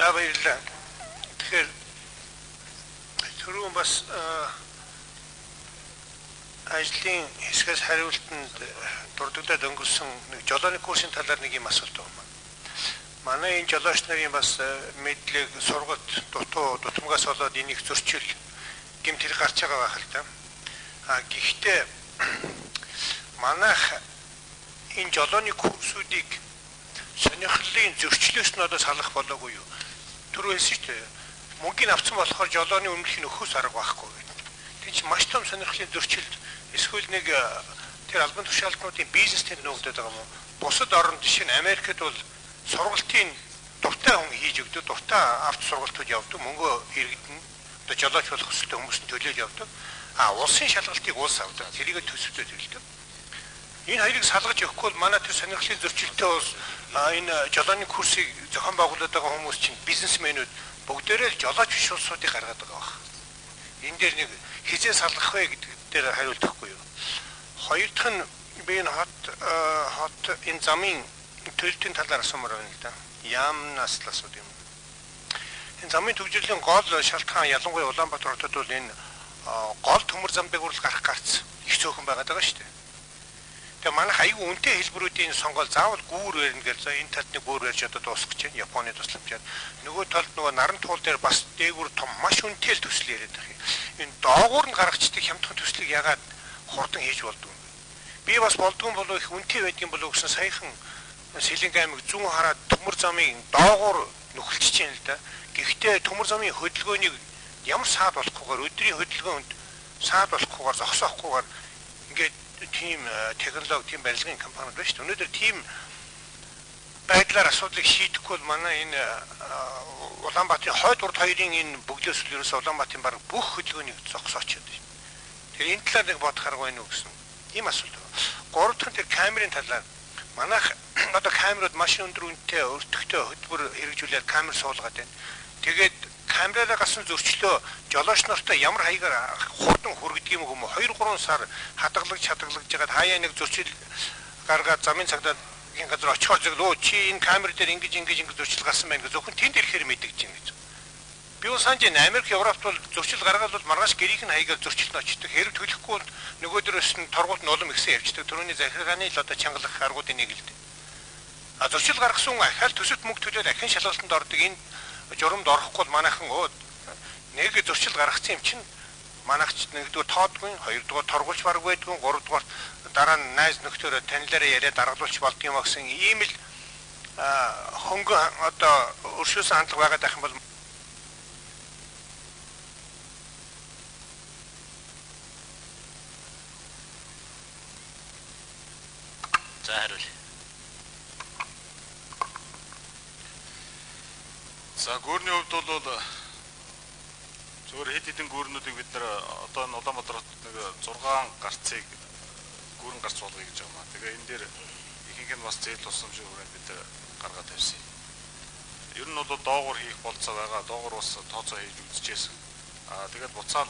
баярлалаа. Тэгэхээр түрүүн бас ажлын хэсгээс хариултанд дурддаад өнгөрсөн нэг жолооны курсын талаар нэг юм асуулт байна. Манай энэ жолооч нарын бас мэдлэг сургалт дутмагаас болоод энийг зөрчил гэмт хэрэг гарч байгаа байх л да. Гэхдээ манайх энэ жолооны курсуудыг сонирхлын зөрчлөөс нь одоо салах болоогүй юу? Түрүү хэлсэн шүү дээ. Мөнгөний авсан болохоор жолооны өмнөх нь өхөөс арга байхгүй гэдэг. Тэг чи маш том сонирхлын зөрчилд эсвэл нэг тэр албан тушаалтнуудын бизнестэй нөөгдөд байгаа юм уу? Бусад орнд жишээ нь Америкт бол сургалтын дуртай хүн хийж өгдөг, дуртай авто сургалтууд явдаг, мөнгөө иргэдэн одоо жолооч болох хүсэлтэй хүмүүс нь төлөөлж явдаг. Улсын шалгалтыг улс авдаг. Тэрийг төсөвлөд хэлдэг. Энэ хоёрыг салгаж өгөхгүй бол манай тэр сонирхлын зөрчилтэй улс энэ жолооны курсыг зохион байгуулад байгаа хүмүүс чинь бизнесмэнүүд бүгдээрээ л жолооч биш улсуудыг гаргаад байгаа баг. Энэ дээр нэг хизээ салгах вэ гэдэг дээр хариулт өгөхгүй юу. Хоёр дахь нь би энэ хот энэ замын төлөлтийн талаар асуумаар байна л да. Яамнаас л асууд юм. Энэ замын төвжирлийн гол шалтгаан ялангуяа Улаанбаатар хотод бол энэ гол төмөр зам дээгүүр гарах гарц их цөөхөн байгаад байгаа шүү дээ. Тэгээ манайх аюу үнэтэй хэлбэрүүдийн сонгол заавал гүүр барьна гэж за энэ талд нэг гүүр барьж одоо дуусгах гэж байна. Японы тусламжаар. Нөгөө талд нөгөө наран туул дээр бас дээгүүр том маш үнэтэй л төсөл яриад байгаа юм. Энэ доогуур нь гаргачдаг хямдхан төслийг ягаад хурдан хийж болдгоо. Би бас болдгоо болов их үнэтэй байдгийн болов гэсэн саяхан Сэлэнг аймаг зүүн хараад төмөр замын доогуур нөхөлчж байна л да. Гэхдээ төмөр замын хөдөлгөөнийг ямар саад болохгүйгээр өдрийн хөдөлгөөнд саад болохгүйгээр зогсоохгүйгээр ингээд тийм технологи, тийм барилгын компаниуд байна шүү дээ. Өнөөдөр тийм байдлаар асуудлыг шийдэхгүй бол манай энэ Улаанбаатарын хойд урд хоёрын энэ бөглөөс л ерөөсөө Улаанбаатарын баг бүх хөдөлгөөнийг зогсоочод байна. Тэр энэ талаар нэг бодох арга байна уу гэсэн ийм асуулт байна. Гурав дахь нь тэр камерын талаар манайх одоо камерууд маш өндөр үнэтэй өртөгтэй хөтөлбөр хэрэгжүүлээд камер суулгаад байна. Тэгээд камераараа гасан зөрчлөө жолооч нартай ямар хаягаар хурдан хүргэдэг юм уу 2-3 сар хадгалж жагаад хаяа нэг зөрчил гаргаад замын цагдаа гин газар очихоор зөвлөө чи энэ камер дээр ингэж зөрчил гарсан байна гэж зөвхөн тэнд ирэхээр мэдэгдэж байна гэж. Би бол санаж байна Америк, Европт бол зөрчил гаргаад бол маргааш гэрийнх нь хаягаар зөрчилд очдог. Хэрэг төлөхгүй бол нөгөө дөрөөс нь торгуулт нь улам ихсэн явждаг. Төрөний захиргааны л одоо чангалах аргуудын нэг л дээ. Зөрчил гаргасан хүн ахаал төсөвт мөнгө төлөөд ахин шалгалтанд ордог. Энэ журамд орохгүй бол манайхан нэг зөрчил гаргацсан юм чинь манайхч нэгдүгээр тоодгүй, хоёрдугаар торгуулж бараг байдгүй, гуравдугаар дараа нь найз нөхдөөрөө танилаараа яриад даргалуулж болдго юм гэсэн ийм л хөнгө одоо өршөөсөн хандлага байгаад байх юм бол за хариул. За гүүрний хувьд бол зөвхөн хэд хэдэн гүүрнүүдийг бид нар одоо энэ Улаанбаатар хотод нэг 6 гарцыг гүүрэн гарц болгоё гэж байгаа маа. Тэгээ энэ дээр ихэнх нь бас зээл тусламжийн хүрээнд бид гаргаад тавьсан. Ер нь бол доогуур хийх болцоо байгаа. Доогуур бас тооцоо хийж үзчихсэн. Тэгээд буцаал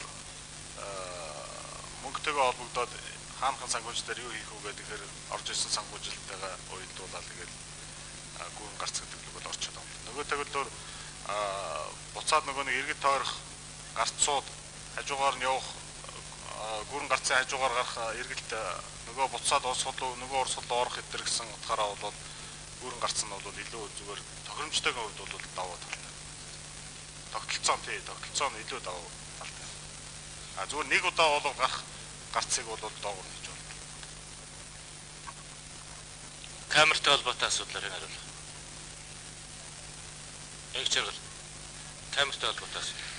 мөнгөтэйгээ холбогдоод хаанхан санхүүжилт дээр юу хийх үү гэдэг тэгэхээр орж ирсэн санхүүжилттайгаа уялдуулаад тэгээд гүүрэн гарц гэдэг нь бол орчод байна. Нөгөө төгөлдөр буцаад нөгөө нэг иргэд тойрох гарцууд хажуугаар нь явах гүрэн гарцын хажуугаар гарах эргэлт нөгөө буцаад нөгөө урсгал орох гэдэр гэсэн утгаараа бол гүрэн гарц нь бол илүү зүгээр тохиромжтойгийн хувьд бол даваа талтай. Тогтолцоо нь илүү даваа талтай. Зүгээр нэг удаа бол гарах гарцыг бол доогуур хийж байна. Камертай холбоотой асуудлаар хариул. Эгчээр камертай холбоотой асуудал.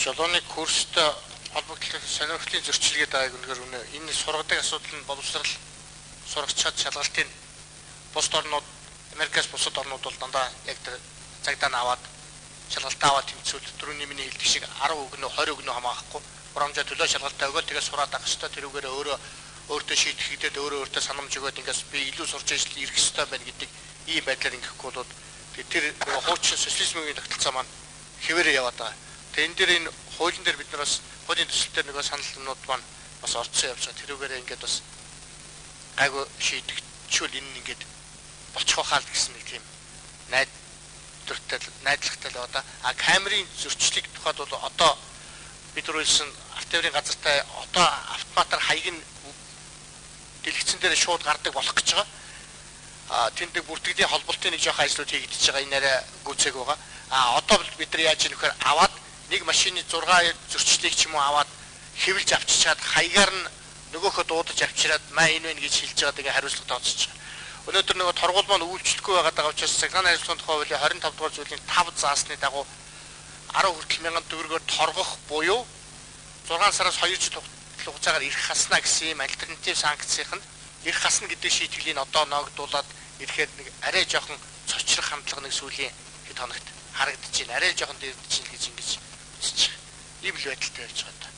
Жолооны курстой холбогдлох сонирхлын зөрчилгээд байгааг үнэхээр үнэ. Энэ сургадаг асуудал нь боловсрал сурагчид шалгалтын бусад орнууд Америкаас бусад орнууд бол дандаа яг тэр цагдаа аваад шалгалтаа аваад тэмцүүл түрүүний миний хэлдэг шиг 10 өгнө 20 өгнө хамаахгүй урамжаа төлөө шалгалтаа өгөөл тэгээ сураад авах хэрэгтэй тэрүүгээр өөртөө шийтгэхдээ өөртөө санамж өгөөд ингээс би илүү сурч ажил ирэх хэрэгтэй байна гэдэг ийм байдлаар ингэхгүй бол тэр хуучин социализмын тогтолцоо маань хэвээрээ яваад байгаа. Тэгээ энэ дээр энэ хуулийн дээр бид нар бас хуулийн төсөл дээр нөгөө саналнууд маань бас орцсон явж байгаа. Тэрүүгээр ингээд бас айгу шийдэгчүүл энэ ингээд болчих واخаа л гэсэн нэг тийм найдвартай л одоо камерын зөрчлийг тухайд бол одоо бид түрүүлсэн автоврын газартай одоо автоматар хаяг нь дэлгэцэн дээр шууд гардаг болох гэж байгаа. Тэнд бүртгэлийн холболтын нэг жоох ажлууд хийгдэж байгаа энэ арай гүцээг байгаа. Одоо бид нар яаж ийм нөхөр аваад нэг машины 6 зөрчлийг ч юм уу аваад хэвлж авчичаад хаягаар нь нөгөөхөө дуудаж авчираад маа энэ вэ гэж хэлж байгаа тэгээ хариуцлага тооцож байгаа. Өнөөдөр нөгөө торгуул маань үйлчлэхгүй байгаа учраас цагааны хариуцлагын тухай хуулийн 25 дугаар зүйлийн 5 заасны дагуу 10 хүртэл 1000 төгрөгөөр торгох буюу 6 сараас 2 жил хугацаагаар ирэх хаснаа гэсэн юм альтернатив санкцийнх нь ирэх хасна гэдэг шийтгэлийг одоо ногдуулаад ирэхээр нэг арай жоохон цочрох хандлага нэг сүүлийн хэд хоногт харагдаж байна. Арай жоохон дээрдэж байна гэж ингэж үзэж байгаа. Ийм л байдалтай явж байгаа.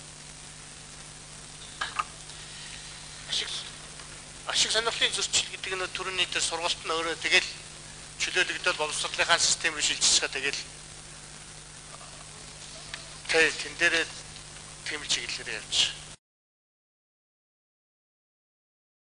Ашиг сонирхлын зөрчил гэдэг нь төрөний дээр сургалт нь өөрөө тэгэл чөлөөлөгдөл боловсролынхаа системээр шилжиж байгаа тэгэл тэн дээрээ тийм чиглэлээр явж.